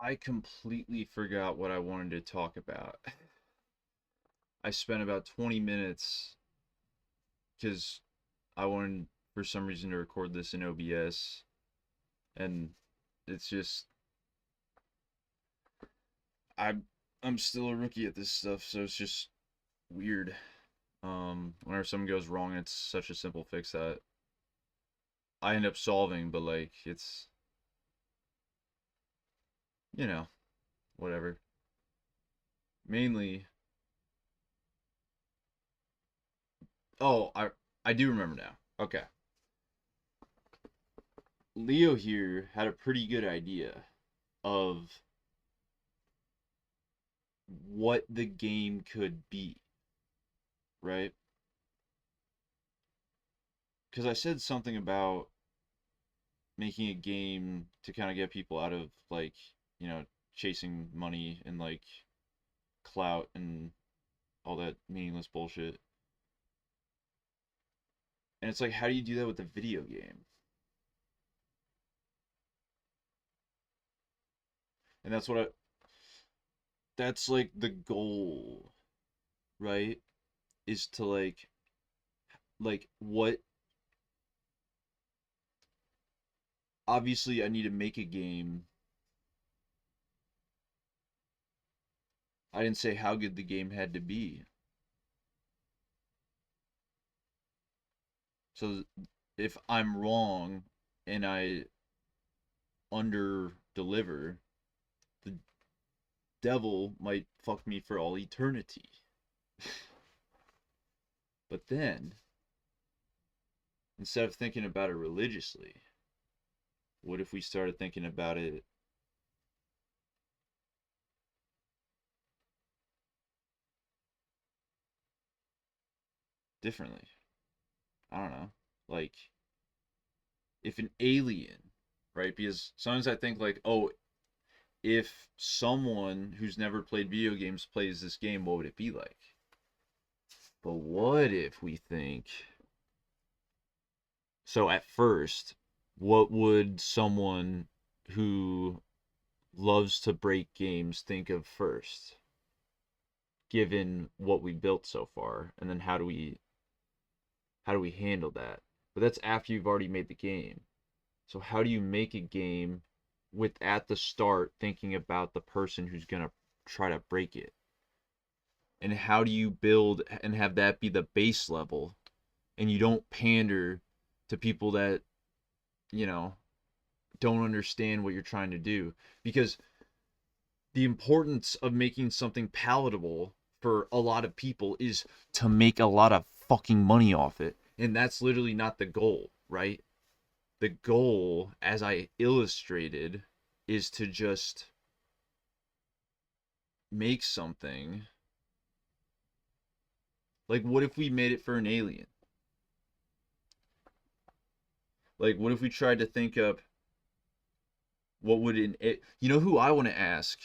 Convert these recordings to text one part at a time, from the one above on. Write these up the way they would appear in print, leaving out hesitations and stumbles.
I completely forgot what I wanted to talk about. I spent about 20 minutes because I wanted, for some reason, to record this in OBS, and it's just I'm I'm still a rookie at this stuff, so it's just weird. Whenever something goes wrong, it's such a simple fix that I end up solving, but like it's whatever. Mainly, oh, I do remember now. Okay. Leo here had a pretty good idea of what the game could be, right? Because I said something about making a game to kind of get people out of like, you know, chasing money and like clout and all that meaningless bullshit. And it's like, how do you do that with a video game? And that's like the goal, right? Is to like what obviously I need to make a game. I didn't say how good the game had to be. So if I'm wrong and I under deliver, the devil might fuck me for all eternity. But then, instead of thinking about it religiously, what if we started thinking about it differently? I don't know. Like, if an alien, right? Because sometimes I think, like, oh, if someone who's never played video games plays this game, what would it be like? But what if we think so at first, what would someone who loves to break games think of first, given what we built so far? And then how do we handle that? But that's after you've already made the game. So how do you make a game with at the start thinking about the person who's gonna try to break it? And how do you build and have that be the base level and you don't pander to people that, you know, don't understand what you're trying to do? Because the importance of making something palatable for a lot of people is to make a lot of fucking money off it. And that's literally not the goal, right? The goal, as I illustrated, is to just make something. Like, what if we made it for an alien? Like, what if we tried to think of what would you know who I want to ask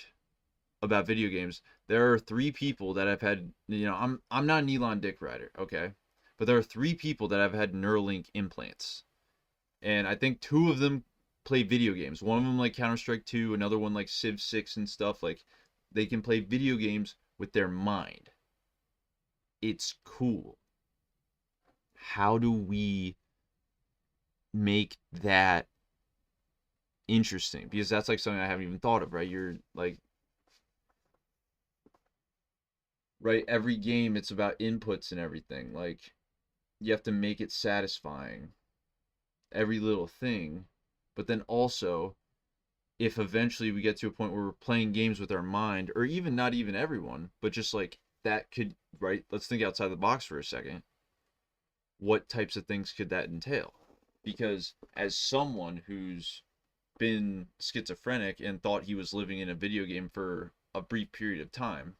about video games? There are three people that I've had, I'm not an Elon Dick Rider, okay? But there are three people that have had Neuralink implants. And I think two of them play video games. One of them like Counter-Strike 2, another one like Civ 6 and stuff. Like they can play video games with their mind. It's cool. How do we make that interesting? Because that's like something I haven't even thought of, right? You're like, right, every game it's about inputs and everything. Like you have to make it satisfying, every little thing. But then also, if eventually we get to a point where we're playing games with our mind, or even not even everyone, but just like that could, right? Let's think outside the box for a second. What types of things could that entail? Because as someone who's been schizophrenic and thought he was living in a video game for a brief period of time,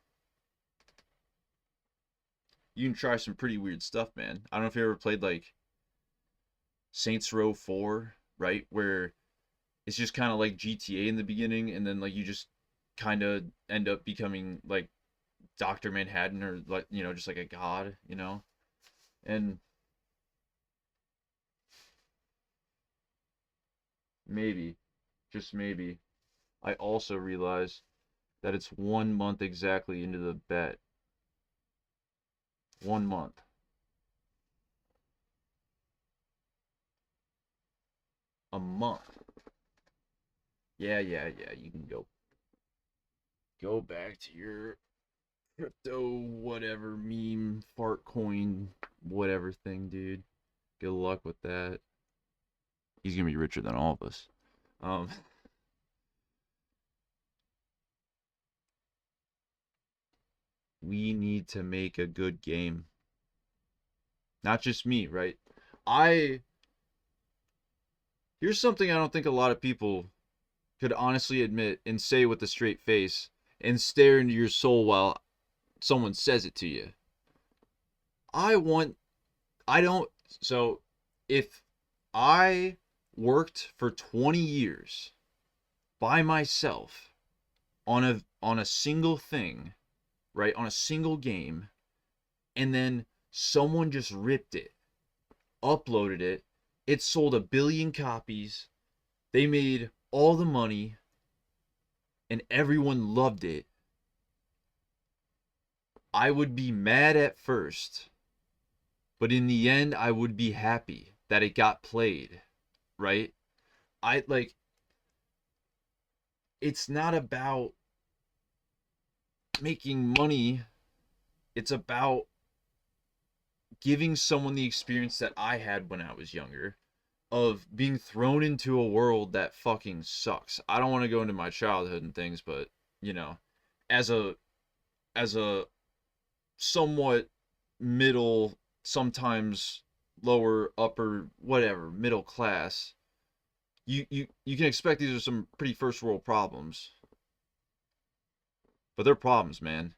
you can try some pretty weird stuff, man. I don't know if you ever played like Saints Row 4, right? Where it's just kind of like GTA in the beginning, and then like you just kind of end up becoming like Dr. Manhattan or like, just like a god, And maybe, just maybe, I also realize that it's 1 month exactly into the bet. 1 month. A month. Yeah, yeah, yeah. You can go back to your crypto whatever meme fart coin whatever thing, dude. Good luck with that. He's gonna be richer than all of us. Um, we need to make a good game. Not just me, right? I Here's something I don't think a lot of people could honestly admit and say with a straight face and stare into your soul while someone says it to you. I want I don't so if I worked for 20 years by myself on a single thing, right? On a single game, and then someone just ripped it, uploaded it, it sold 1 billion copies, they made all the money, and everyone loved it. I would be mad at first, but in the end, I would be happy that it got played, right? I like, it's not about making money, it's about giving someone the experience that I had when I was younger of being thrown into a world that fucking sucks. I don't want to go into my childhood and things, but you know, as a somewhat middle, sometimes lower, upper, whatever, middle class, you can expect these are some pretty first world problems. But they're problems, man.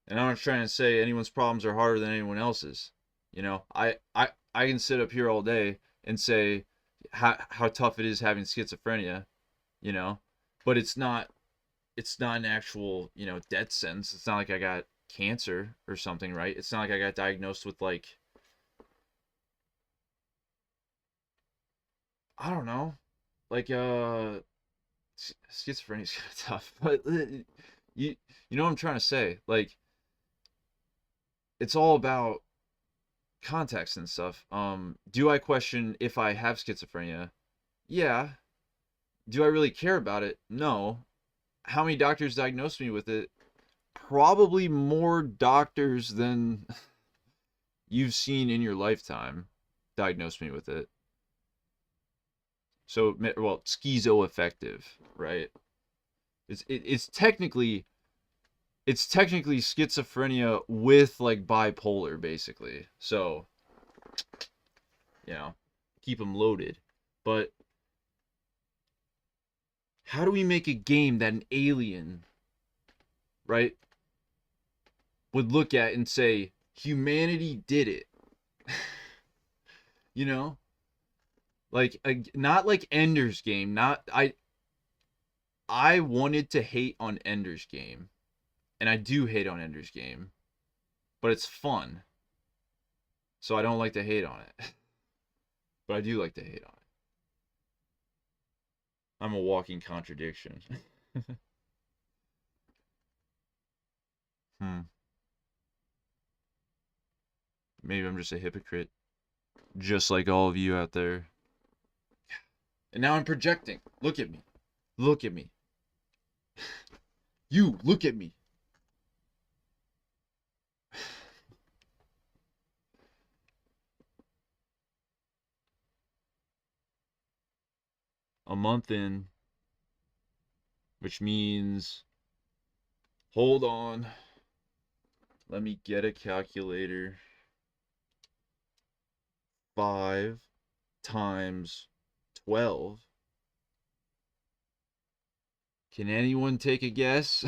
And I'm not trying to say anyone's problems are harder than anyone else's. You know, I can sit up here all day and say how tough it is having schizophrenia, you know, but it's not an actual, death sentence. It's not like I got cancer or something, right? It's not like I got diagnosed with like, I don't know, like schizophrenia is kind of tough, but you know what I'm trying to say? Like it's all about context and stuff. Do I question if I have schizophrenia? Yeah. Do I really care about it? No. How many doctors diagnosed me with it? Probably more doctors than you've seen in your lifetime diagnosed me with it. So, well, schizoaffective, right? It's technically schizophrenia with like bipolar, basically. So, you know, keep them loaded. But how do we make a game that an alien, right, would look at and say, humanity did it? You know? Like, not like Ender's Game. Not, I wanted to hate on Ender's Game. And I do hate on Ender's Game. But it's fun. So I don't like to hate on it. But I do like to hate on it. I'm a walking contradiction. Hmm. Maybe I'm just a hypocrite. Just like all of you out there. And now I'm projecting. Look at me. Look at me. You, look at me. A month in, which means, hold on. Let me get a calculator. 5 times 12. Can anyone take a guess?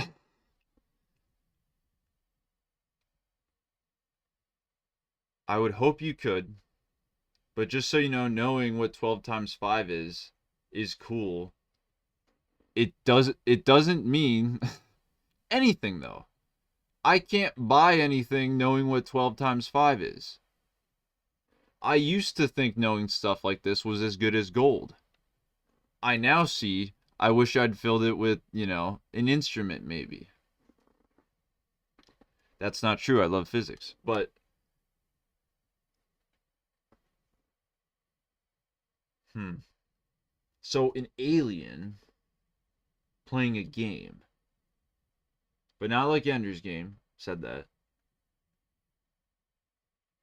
I would hope you could. But just so you know, knowing what 12 times 5 is cool. It doesn't mean anything though. I can't buy anything knowing what 12 times 5 is. I used to think knowing stuff like this was as good as gold. I now see I wish I'd filled it with, an instrument maybe. That's not true. I love physics. But hmm. So an alien playing a game, but not like Ender's Game said that.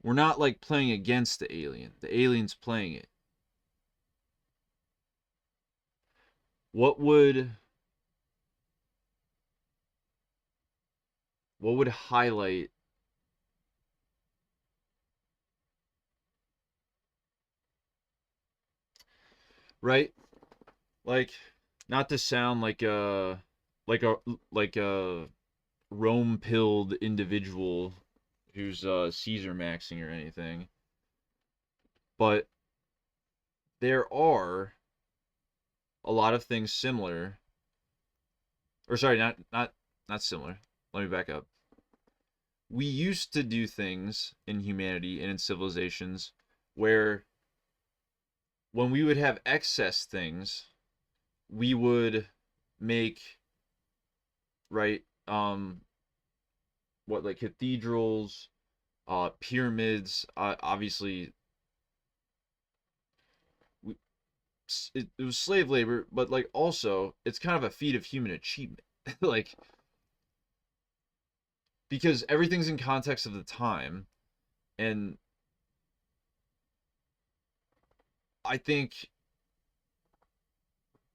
We're not like playing against the alien. The alien's playing it. What would highlight right? Like not to sound like a like a Rome pilled individual who's Caesar maxing or anything, but there are a lot of things similar, or sorry, not similar. Let me back up. We used to do things in humanity and in civilizations where when we would have excess things, we would make, right, what, like cathedrals, pyramids, obviously we, it was slave labor, but like also it's kind of a feat of human achievement. Like because everything's in context of the time, and I think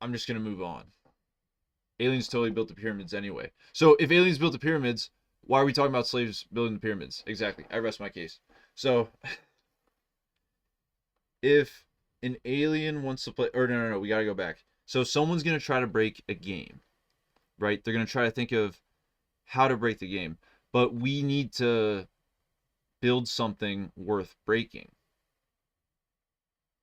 I'm just gonna move on. Aliens totally built the pyramids anyway. So if aliens built the pyramids, why are we talking about slaves building the pyramids? Exactly. I rest my case. So if an alien wants to play, or no, we gotta go back. So someone's gonna try to break a game, right? They're gonna try to think of how to break the game, but we need to build something worth breaking.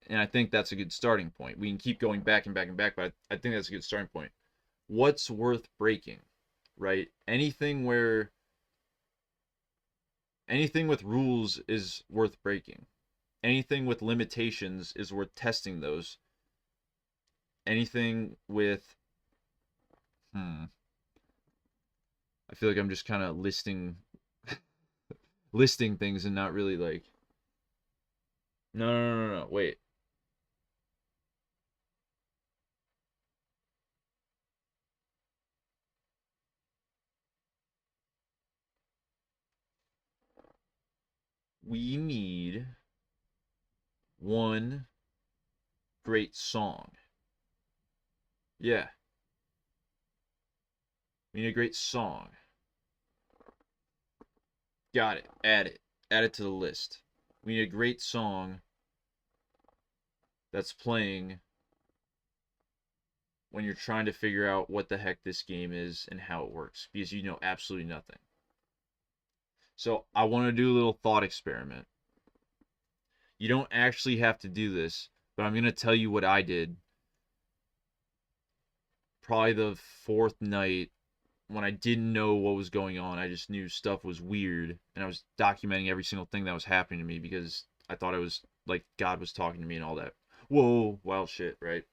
And I think that's a good starting point. We can keep going back and back and back, but I think that's a good starting point. What's worth breaking, right? Anything with rules is worth breaking. Anything with limitations is worth testing those. Anything with I feel like I'm just kind of listing things and not really like no, wait. We need one great song. Yeah, we need a great song. Got it. Add it. Add it to the list. We need a great song that's playing when you're trying to figure out what the heck this game is and how it works because you know absolutely nothing. So I want to do a little thought experiment. You don't actually have to do this, but I'm going to tell you what I did probably the fourth night when I didn't know what was going on. I just knew stuff was weird and I was documenting every single thing that was happening to me because I thought it was like God was talking to me and all that. Whoa, wild shit, right?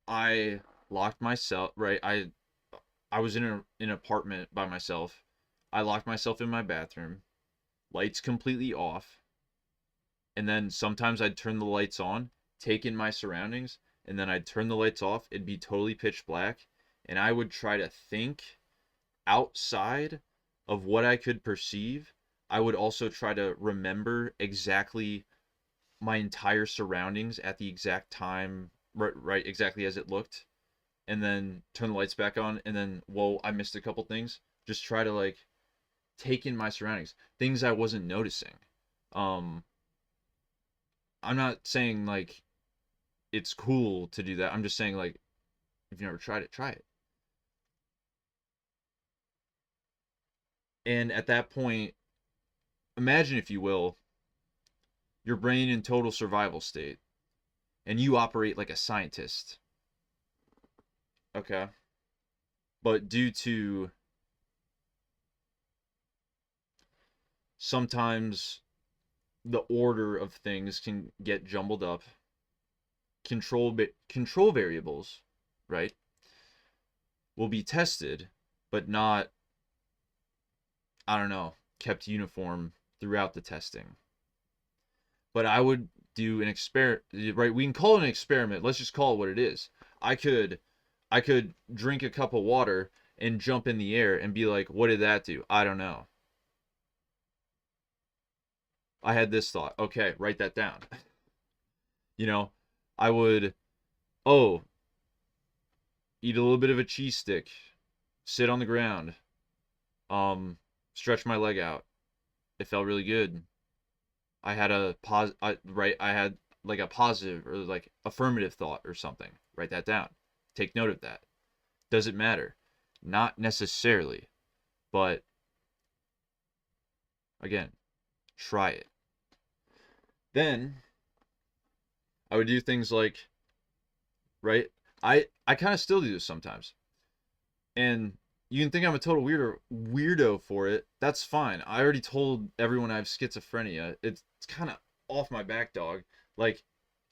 I locked myself, right? I was in an apartment by myself. I locked myself in my bathroom, lights completely off, and then sometimes I'd turn the lights on, take in my surroundings, and then I'd turn the lights off. It'd be totally pitch black, and I would try to think outside of what I could perceive. I would also try to remember exactly my entire surroundings at the exact time, right, exactly as it looked, and then turn the lights back on, and then, whoa, I missed a couple things. Just try to like take in my surroundings, things I wasn't noticing. Um, I'm not saying like it's cool to do that. I'm just saying like if you never tried it, try it. And at that point, imagine if you will, your brain in total survival state, and you operate like a scientist. Okay, but due to sometimes the order of things can get jumbled up, control variables, right, will be tested, but not, I don't know, kept uniform throughout the testing. But I would do an experiment, right? We can call it an experiment. Let's just call it what it is. I could I could drink a cup of water and jump in the air and be like, what did that do? I don't know. I had this thought. Okay, write that down. You know, I would, oh, eat a little bit of a cheese stick, sit on the ground, stretch my leg out. It felt really good. I had I had like a positive or like affirmative thought or something. Write that down. Take note of that. Does it matter? Not necessarily, but again, try it. Then I would do things like, right? I kind of still do this sometimes. And you can think I'm a total weirdo for it. That's fine. I already told everyone I have schizophrenia. It's kind of off my back, dog. Like,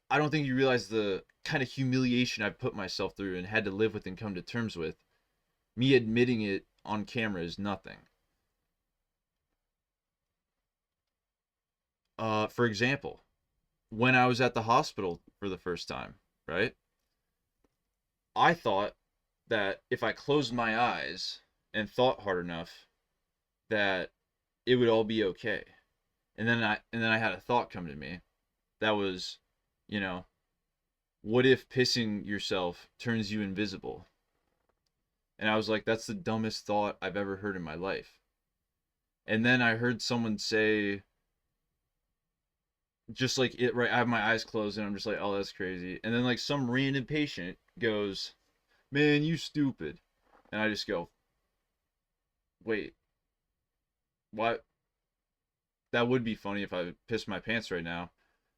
I don't think you realize the kind of humiliation I've put myself through and had to live with and come to terms with. Me admitting it on camera is nothing. For example, when I was at the hospital for the first time, right? I thought that if I closed my eyes and thought hard enough, that it would all be okay. And then I had a thought come to me that was, you know, what if pissing yourself turns you invisible? And I was like, that's the dumbest thought I've ever heard in my life. And then I heard someone say, just like it, right? I have my eyes closed and I'm just like, oh, that's crazy. And then like some random patient goes, man, you stupid. And I just go, wait, what? That would be funny if I pissed my pants right now.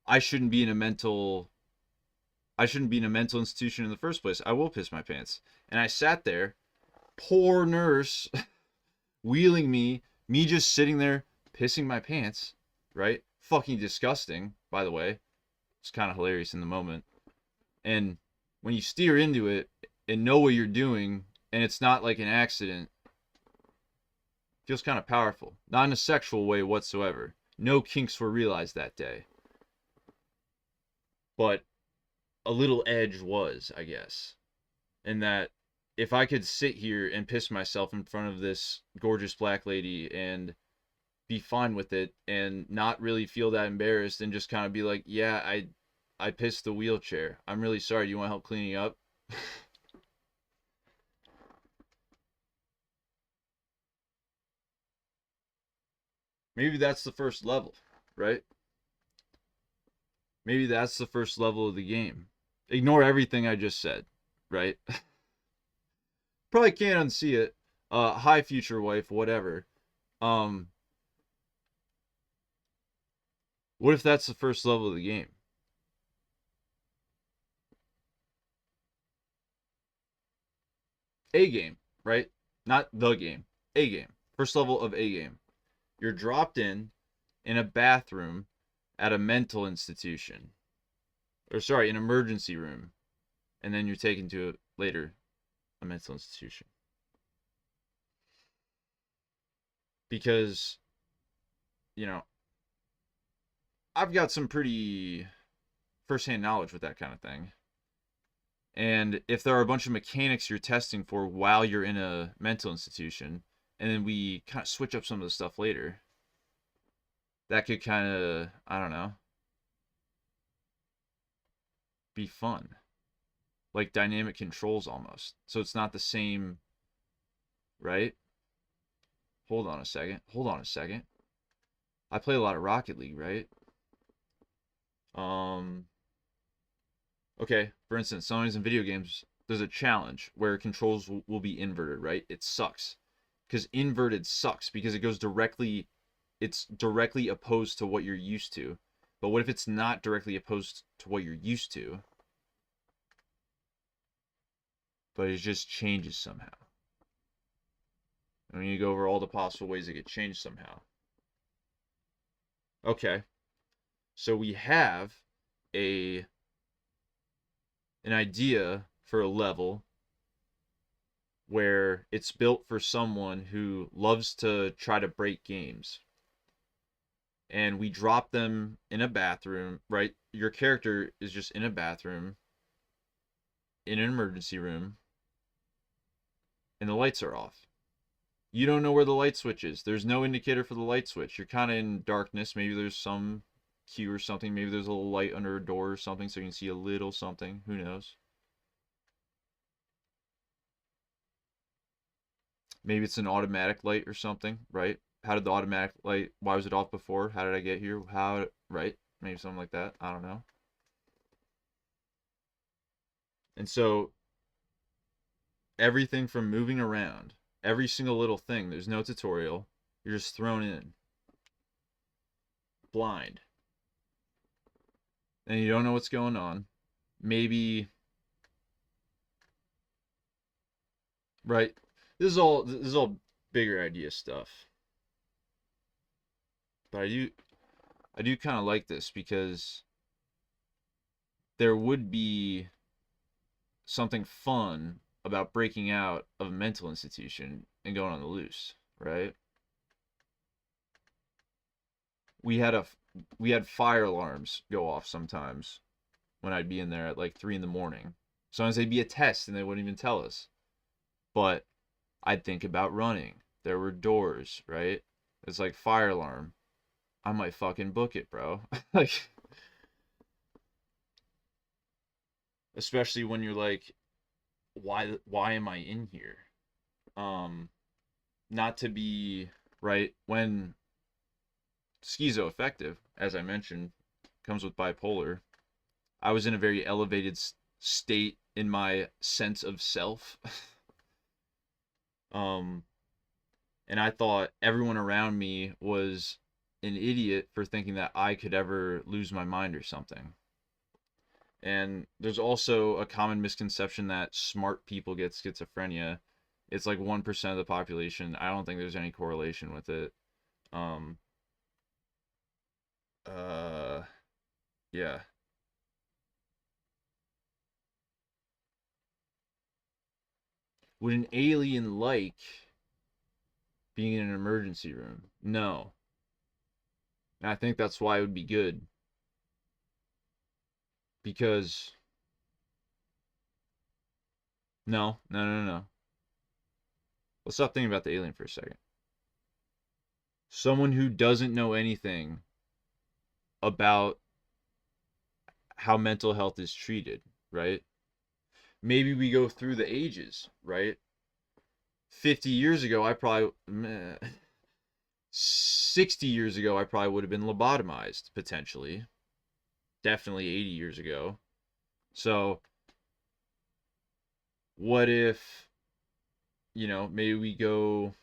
I shouldn't be in a mental I shouldn't be in a mental institution in the first place. I will piss my pants. And I sat there, poor nurse, wheeling me just sitting there pissing my pants, right? Fucking disgusting, by the way. It's kind of hilarious in the moment. And when you steer into it and know what you're doing and it's not like an accident, it feels kind of powerful. Not in a sexual way whatsoever. No kinks were realized that day. But a little edge was, I guess. And that if I could sit here and piss myself in front of this gorgeous black lady and be fine with it and not really feel that embarrassed and just kind of be like, yeah, I pissed the wheelchair. I'm really sorry. Do you want help cleaning up? Maybe that's the first level, right? Maybe that's the first level of the game. Ignore everything I just said, right? Probably can't unsee it. Hi, future wife, whatever. Um, what if that's the first level of the game? A game, right? Not the game. A game. First level of a game. You're dropped in a bathroom at a mental institution. Or sorry, an emergency room. And then you're taken to later a mental institution. Because, you know, I've got some pretty firsthand knowledge with that kind of thing. And if there are a bunch of mechanics you're testing for while you're in a mental institution, and then we kind of switch up some of the stuff later, that could kind of, I don't know, be fun. Like dynamic controls almost. So it's not the same, right? Hold on a second. Hold on a second. I play a lot of Rocket League, right? Um, okay, for instance, sometimes in video games, there's a challenge where controls will be inverted, right? It sucks. Because inverted sucks because it's directly opposed to what you're used to. But what if it's not directly opposed to what you're used to, but it just changes somehow? And we need to go over all the possible ways it could change somehow. Okay, so we have a an idea for a level where it's built for someone who loves to try to break games. And we drop them in a bathroom, right? Your character is just in a bathroom, in an emergency room, and the lights are off. You don't know where the light switch is. There's no indicator for the light switch. You're kind of in darkness. Maybe there's some cue or something. Maybe there's a little light under a door or something so you can see a little something. Who knows? Maybe it's an automatic light or something, right? How did the automatic light, why was it off before? How did I get here? How, right? Maybe something like that. I don't know. And so everything from moving around, every single little thing, there's no tutorial. You're just thrown in blind. And you don't know what's going on. Maybe, right? This is all bigger idea stuff. But I do kind of like this because there would be something fun about breaking out of a mental institution and going on the loose, right? We had a we had fire alarms go off sometimes when I'd be in there at like 3 in the morning. Sometimes they'd be a test and they wouldn't even tell us. But I'd think about running. There were doors, right? It's like fire alarm. I might fucking book it, bro. Like, especially when you're like, why am I in here? Um, Not to be right when schizoaffective, as I mentioned, comes with bipolar. I was in a very elevated state in my sense of self. um, and I thought everyone around me was an idiot for thinking that I could ever lose my mind or something. And there's also a common misconception that smart people get schizophrenia. It's like 1% of the population. I don't think there's any correlation with it. Um, uh, yeah. Would an alien like being in an emergency room? No. And I think that's why it would be good. Because, no, no, no, no. Let's stop thinking about the alien for a second. Someone who doesn't know anything about how mental health is treated, right? Maybe we go through the ages, right? 50 years ago, 60 years ago, I probably would have been lobotomized, potentially. Definitely 80 years ago. So, what if, maybe we go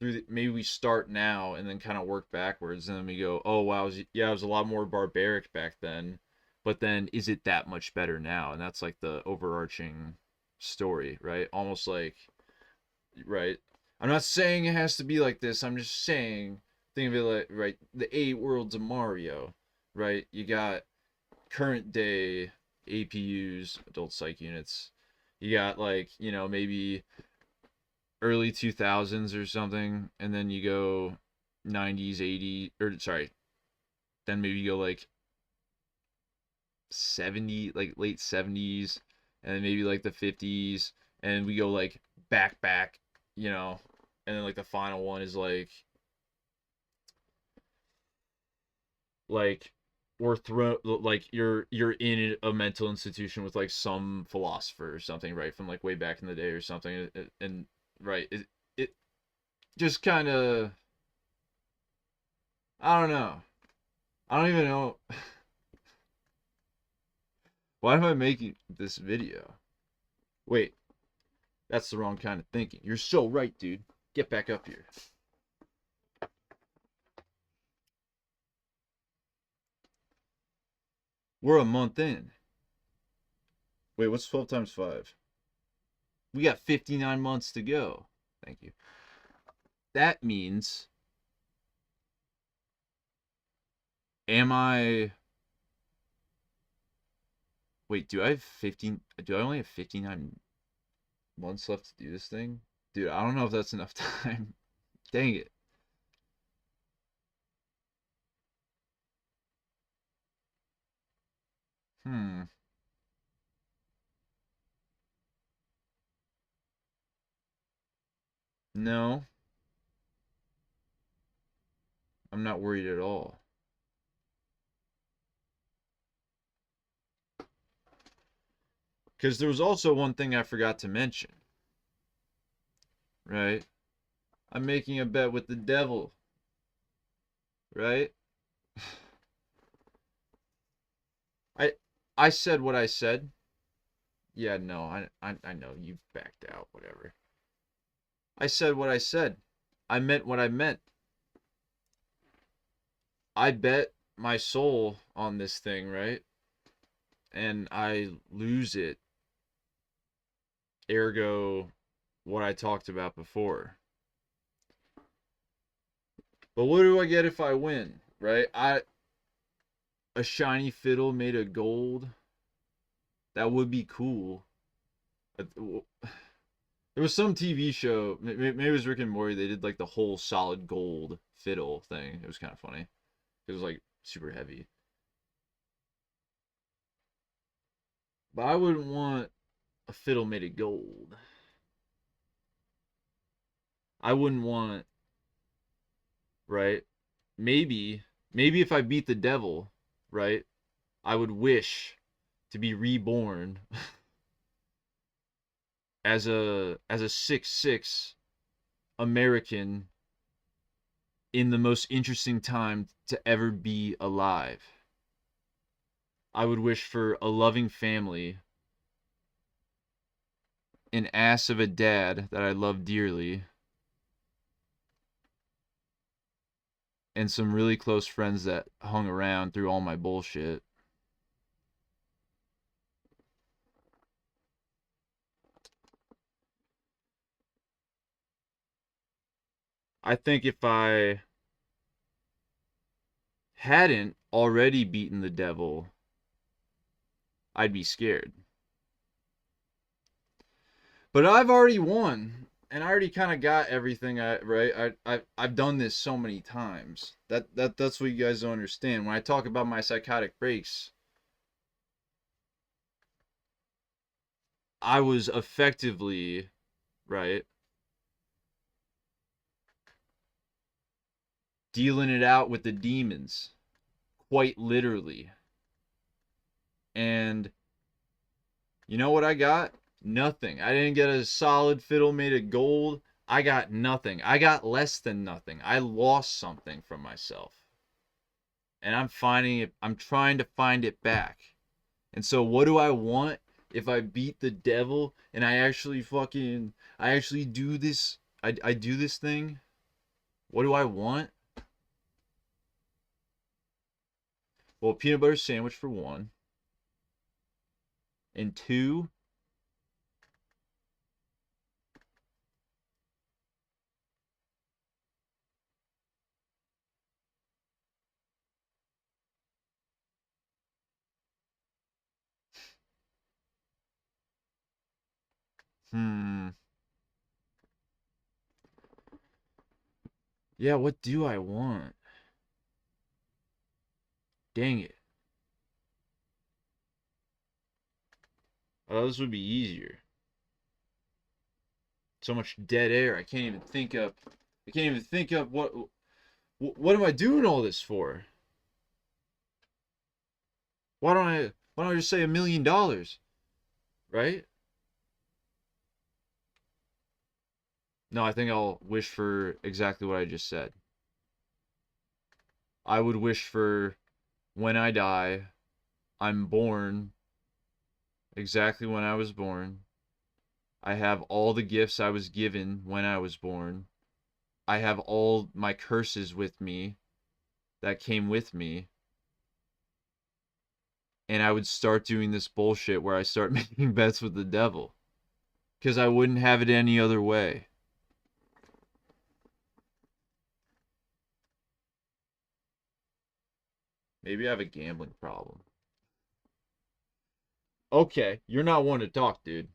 maybe we start now and then kind of work backwards, and then we go, oh, wow, it was a lot more barbaric back then. But then, is it that much better now? And that's like the overarching story, right? Almost like, right? I'm not saying it has to be like this. I'm just saying, think of it like, right, the 8 worlds of Mario, right? You got current day APUs, adult psych units. You got like, maybe early 2000s or something, and then you go 90s, 80s, or sorry, then maybe you go like 70, like late 70s, and then maybe like the 50s, and we go like back, and then like the final one is like we're thrown, like you're in a mental institution with like some philosopher or something, right, from like way back in the day or something, and right, it just kind of, I don't know. I don't even know. Why am I making this video? Wait, that's the wrong kind of thinking. You're so right, dude. Get back up here. We're a month in. Wait, what's 12 times 5? We got 59 months to go. Thank you. That means, am I Wait, do I have 15? Do I only have 59 months left to do this thing? Dude, I don't know if that's enough time. Dang it. Hmm. No, I'm not worried at all. Because there was also one thing I forgot to mention, right? I'm making a bet with the devil, right? I I said what I said. Yeah, no, I know you backed out, whatever. I said what I said. I meant what I meant. I bet my soul on this thing, right? And I lose it, ergo what I talked about before. But what do I get if I win, right? I A shiny fiddle made of gold. That would be cool. There was some TV show, maybe it was Rick and Morty. They did like the whole solid gold fiddle thing. It was kind of funny. It was like super heavy. But I wouldn't want a fiddle made of gold. I wouldn't want, right? Maybe, maybe if I beat the devil, right? I would wish to be reborn as a 6'6" American in the most interesting time to ever be alive. I would wish for a loving family, an ass of a dad that I love dearly, and some really close friends that hung around through all my bullshit. I think if I hadn't already beaten the devil, I'd be scared. But I've already won, and I already kind of got everything. I've done this so many times. That's what you guys don't understand. When I talk about my psychotic breaks, I was effectively, right, dealing it out with the demons, quite literally. And you know what I got? Nothing. I didn't get a solid fiddle made of gold. I got nothing. I got less than nothing. I lost something from myself. And I'm finding it, I'm trying to find it back. And so what do I want if I beat the devil and I actually do this, I do this thing? What do I want? Well, peanut butter sandwich for one. And two, hmm. Yeah, what do I want? Dang it. Oh, this would be easier. So much dead air. I can't even think of what am I doing all this for? Why don't I just say $1 million? Right? No, I think I'll wish for exactly what I just said. I would wish for when I die, I'm born exactly when I was born. I have all the gifts I was given when I was born. I have all my curses with me that came with me. And I would start doing this bullshit where I start making bets with the devil. Because I wouldn't have it any other way. Maybe I have a gambling problem. Okay, you're not one to talk, dude.